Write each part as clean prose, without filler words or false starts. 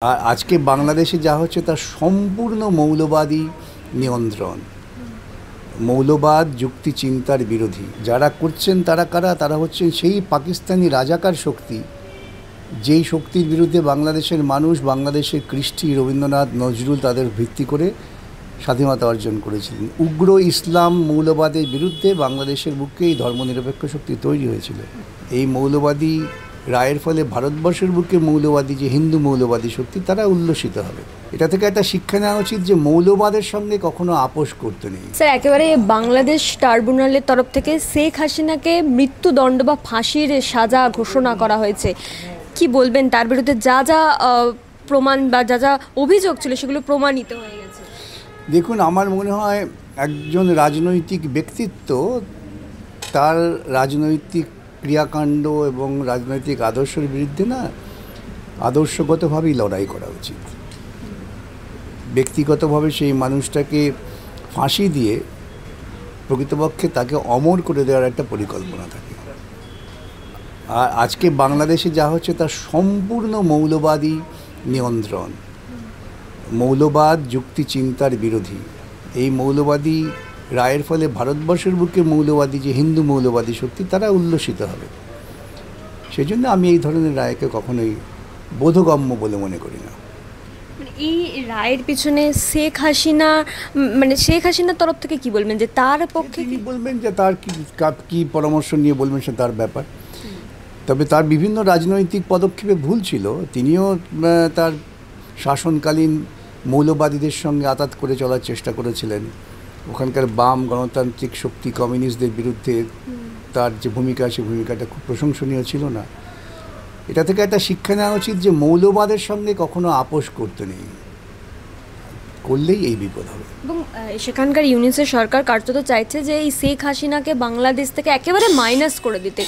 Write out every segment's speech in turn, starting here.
আর আজকে বাংলাদেশে যা হচ্ছে তা সম্পূর্ণ মৌলবাদী নিয়ন্ত্রণ, মৌলবাদ যুক্তি চিন্তার বিরোধী যারা করছেন তারা কারা? তারা হচ্ছেন সেই পাকিস্তানি রাজাকার শক্তি, যেই শক্তির বিরুদ্ধে বাংলাদেশের মানুষ, বাংলাদেশের কৃষ্টি, রবীন্দ্রনাথ, নজরুল তাদের ভিত্তি করে স্বাধীনতা অর্জন করেছিলেন। উগ্র ইসলাম মৌলবাদের বিরুদ্ধে বাংলাদেশের বুকে এই ধর্মনিরপেক্ষ শক্তি তৈরি হয়েছিল। এই মৌলবাদী রায়ের ফলে ভারতবর্ষের বুকে মৌলবাদী যে হিন্দু মৌলবাদী শক্তি তারা উল্লসিত হবে। এটা থেকে একটা শিক্ষা নেওয়া উচিত যে মৌলবাদের সঙ্গে কখনো আপোষ করতে নেই। স্যার, একেবারে বাংলাদেশ ট্রাইব্যুনালের তরফ থেকে শেখ হাসিনাকে মৃত্যুদণ্ড বা ফাঁসির সাজা ঘোষণা করা হয়েছে। কি বলবেন, তার বিরুদ্ধে যা যা প্রমাণ বা যা যা অভিযোগ ছিল সেগুলো প্রমাণিত হয়ে গেছে? দেখুন, আমার মনে হয় একজন রাজনৈতিক ব্যক্তিত্ব তার রাজনৈতিক ক্রিয়াকাণ্ড এবং রাজনৈতিক আদর্শের বিরুদ্ধে না আদর্শগতভাবেই লড়াই করা উচিত। ব্যক্তিগতভাবে সেই মানুষটাকে ফাঁসি দিয়ে প্রকৃতপক্ষে তাকে অমর করে দেওয়ার একটা পরিকল্পনা থাকে। আর আজকে বাংলাদেশে যা হচ্ছে তা সম্পূর্ণ মৌলবাদী নিয়ন্ত্রণ, মৌলবাদ যুক্তি চিন্তার বিরোধী। এই মৌলবাদী রায়ের ফলে ভারতবর্ষের বুকে মৌলবাদী যে হিন্দু মৌলবাদী শক্তি তারা উল্লসিত হবে। সেই জন্য আমি এই ধরনের রায়কে কখনোই বোধগম্য বলে মনে করি না। এই রায়ের পিছনে শেখ হাসিনার তরফ থেকে কি বলবেন, যে তার পক্ষে কি বলবেন, যে তার কি পরামর্শ নিয়ে বলবেন সে তার ব্যাপার। তবে তার বিভিন্ন রাজনৈতিক পদক্ষেপে ভুল ছিল। তিনিও তার শাসনকালীন মৌলবাদীদের সঙ্গে আঁতাত করে চলার চেষ্টা করেছিলেন। ওখানকার বাম গণতান্ত্রিক শক্তি কমিউনিস্টদের বিরুদ্ধে তার যে ভূমিকা, সে ভূমিকাটা খুব প্রশংসনীয় ছিল না। এটা থেকে একটা শিক্ষা নেওয়া উচিত যে মৌলবাদের সঙ্গে কখনো আপোষ করতে নেই, করলেই এই বিপদ হবে। এবং সেখানকার ইউনিসেফ সরকার কার্যত চাইছে যে এই শেখ হাসিনাকে বাংলাদেশ থেকে একেবারে মাইনাস করে দিতে।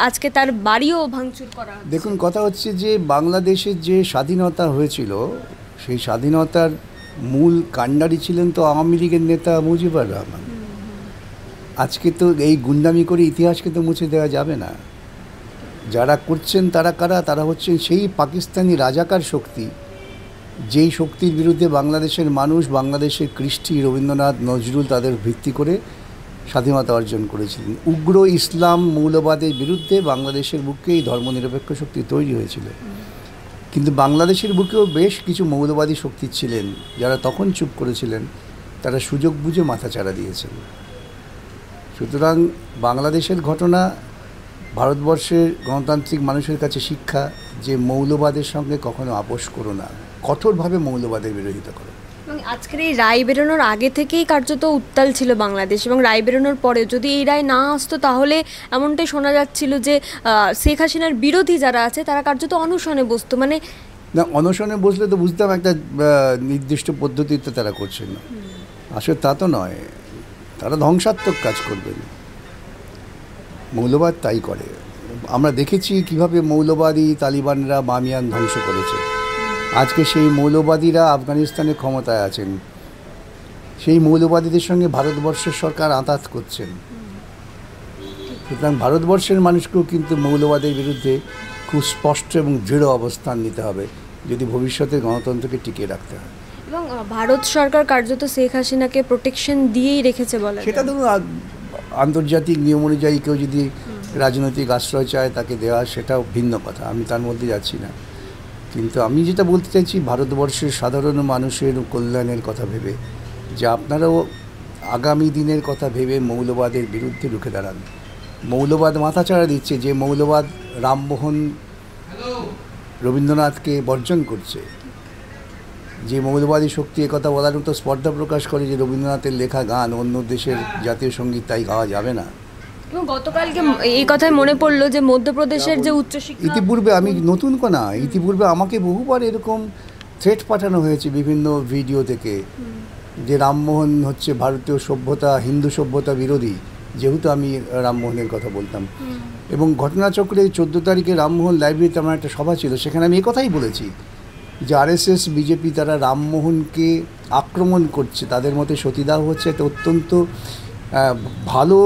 আজকে তার বাড়িও ভাঙচুর করা। দেখুন, কথা হচ্ছে যে বাংলাদেশের যে স্বাধীনতা হয়েছিল সেই স্বাধীনতার মূল কাণ্ডারি ছিলেন তো আওয়ামী লীগের নেতা মুজিবুর রহমান। আজকে তো এই গুন্ডামি করে ইতিহাসকে তো মুছে দেওয়া যাবে না। যারা করছেন তারা কারা? তারা হচ্ছেন সেই পাকিস্তানি রাজাকার শক্তি, যেই শক্তির বিরুদ্ধে বাংলাদেশের মানুষ, বাংলাদেশের কৃষ্টি, রবীন্দ্রনাথ, নজরুল তাদের ভিত্তি করে স্বাধীনতা অর্জন করেছিলেন। উগ্র ইসলাম মৌলবাদের বিরুদ্ধে বাংলাদেশের বুকে এই ধর্মনিরপেক্ষ শক্তি তৈরি হয়েছিল। কিন্তু বাংলাদেশের বুকেও বেশ কিছু মৌলবাদী শক্তি ছিলেন যারা তখন চুপ করেছিলেন, তারা সুযোগ বুঝে মাথাচাড়া দিয়েছেন। সুতরাং বাংলাদেশের ঘটনা ভারতবর্ষের গণতান্ত্রিক মানুষের কাছে শিক্ষা যে মৌলবাদের সঙ্গে কখনো আপোষ করো না, কঠোরভাবে মৌলবাদের বিরোধিতা করো। এবং আজকের এই রায় বেরোনোর আগে থেকেই কার্যত উত্তাল ছিল বাংলাদেশ, এবং রায় বেরোনোর পরে যদি এই রায় না আসতো তাহলে এমনটাই শোনা যাচ্ছিল যে শেখ হাসিনার বিরোধী যারা আছে তারা কার্যত অনশনে বসতো। মানে না, অনশনে বসলে তো বুঝতাম একটা নির্দিষ্ট পদ্ধতিতে তারা করছেন না। আসলে তা তো নয়, তারা ধ্বংসাত্মক কাজ করবেন। মৌলবাদ তাই করে। আমরা দেখেছি কিভাবে মৌলবাদী তালিবানরা বামিয়ান ধ্বংস করেছে। আজকে সেই মৌলবাদীরা আফগানিস্তানে ক্ষমতায় আছেন। সেই মৌলবাদীদের সঙ্গে ভারতবর্ষের সরকার আঁতাত করছেন। সুতরাং ভারতবর্ষের মানুষকেও কিন্তু মৌলবাদের বিরুদ্ধে খুব স্পষ্ট এবং দৃঢ় অবস্থান নিতে হবে যদি ভবিষ্যতে গণতন্ত্রকে টিকিয়ে রাখতে হয়। এবং ভারত সরকার কার্যত শেখ হাসিনাকে প্রোটেকশন দিয়েই রেখেছে বলে। সেটা ধরুন আন্তর্জাতিক নিয়ম অনুযায়ী কেউ যদি রাজনৈতিক আশ্রয় চায় তাকে দেওয়া, সেটাও ভিন্ন কথা, আমি তার মধ্যে যাচ্ছি না। কিন্তু আমি যেটা বলতে চাইছি, ভারতবর্ষের সাধারণ মানুষের কল্যাণের কথা ভেবে, যে আপনারাও আগামী দিনের কথা ভেবে মৌলবাদের বিরুদ্ধে রুখে দাঁড়ান। মৌলবাদ মাথাচাড়া দিচ্ছে, যে মৌলবাদ রামমোহন রবীন্দ্রনাথকে বর্জন করছে, যে মৌলবাদী শক্তি একথা বলার মতো স্পর্ধা প্রকাশ করে যে রবীন্দ্রনাথের লেখা গান অন্য দেশের জাতীয় সঙ্গীত তাই গাওয়া যাবে না। এবং গতকালকে এই কথাই মনে পড়লো যে মধ্যপ্রদেশের যে উচ্চশিক্ষা, ইতিপূর্বে আমি নতুন কোনা, ইতিপূর্বে আমাকে বহুবার এরকম থ্রেট পাঠানো হয়েছে বিভিন্ন ভিডিও থেকে যে রামমোহন হচ্ছে ভারতীয় সভ্যতা, হিন্দু সভ্যতা বিরোধী, যেহেতু আমি রামমোহনের কথা বলতাম। এবং ঘটনাচক্রে 14 তারিখে রামমোহন লাইব্রেরিতে আমার একটা সভা ছিল, সেখানে আমি একথাই বলেছি যে আরএসএস বিজেপি তারা রামমোহনকে আক্রমণ করছে, তাদের মতে সতীদাহ হচ্ছে একটা অত্যন্ত ভালো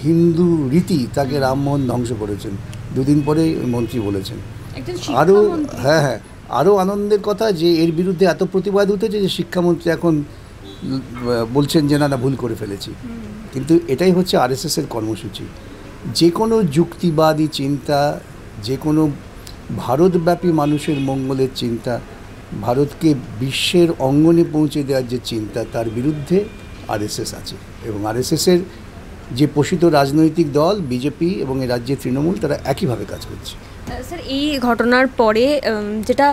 হিন্দু রীতি, তাকে রামমোহন ধ্বংস করেছেন। দুদিন পরে মন্ত্রী বলেছেন। আরও আরও আনন্দের কথা যে এর বিরুদ্ধে এত প্রতিবাদ উঠেছে যে শিক্ষামন্ত্রী এখন বলছেন যে না না ভুল করে ফেলেছি। কিন্তু এটাই হচ্ছে আরএসএসের কর্মসূচি। যে কোনো যুক্তিবাদী চিন্তা, যে কোনো ভারতব্যাপী মানুষের মঙ্গলের চিন্তা, ভারতকে বিশ্বের অঙ্গনে পৌঁছে দেওয়ার যে চিন্তা, তার বিরুদ্ধে আরএসএস আছে। এবং আরএসএসের যে পোষিত রাজনৈতিক দল বিজেপি এবং এই রাজ্যের তৃণমূল, তারা একইভাবে কাজ করছে। স্যার, এই ঘটনার পরে যেটা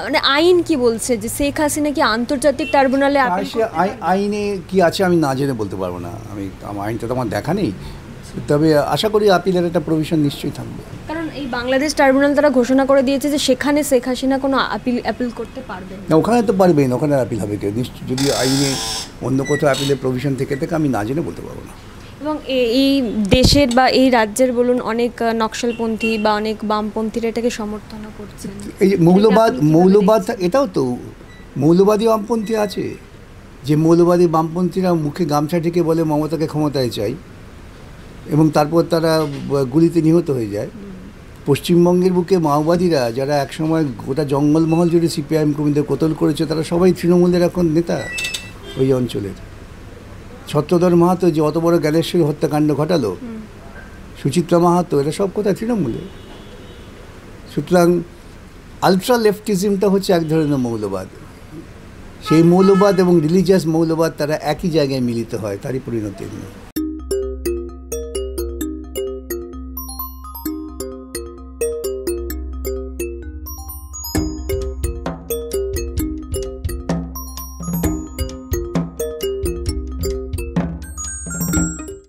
মানে আইন কি বলছে যে শেখ হাসিনা কি আন্তর্জাতিক ট্রাইব্যুনালে আপিল করতে পারবে? আইনে কি আছে আমি না জেনে বলতে পারবো না। আমার আইনটা তো আমার দেখা নেই, তবে আশা করি আপিলের একটা প্রভিশন নিশ্চয়ই থাকবে। কারণ এই বাংলাদেশ ট্রাইব্যুনাল তারা ঘোষণা করে দিয়েছে যে সেখানে শেখ হাসিনা কোনো অ্যাপিল করতে পারবেন না, ওখানে তো পারবেই না, ওখানে আপিল হবে কেউ নিশ্চয়। যদি আইনে অন্য কোথাও আপিলের প্রভিশন থেকে আমি না জেনে বলতে পারবো না। এবং এই দেশের বা এই রাজ্যের বলুন অনেক নকশালপন্থী বা অনেক বামপন্থীরা এটাকে সমর্থনও করছেন। এই যে মৌলবাদ এটাও তো মৌলবাদী বামপন্থী আছে, যে মৌলবাদী বামপন্থীরা মুখে গামছা ঢেকে বলে মমতাকে ক্ষমতায় চাই, এবং তারপর তারা গুলিতে নিহত হয়ে যায়। পশ্চিমবঙ্গের বুকে মাওবাদীরা, যারা একসময় গোটা জঙ্গলমহল জুড়ে সিপিআইএম কর্মীদের কতল করেছে, তারা সবাই তৃণমূলের এখন নেতা ওই অঞ্চলের। ছত্রধর মাহাতো যে অত বড় জ্ঞানেশ্বরী হত্যাকাণ্ড ঘটালো, সুচিত্রা মাহাতো, এরা সব কথা তৃণমূলে। সুতরাং আলট্রা লেফটিজমটা হচ্ছে এক ধরনের মৌলবাদ। সেই মৌলবাদ এবং রিলিজিয়াস মৌলবাদ তারা একই জায়গায় মিলিত হয়, তারই পরিণতি।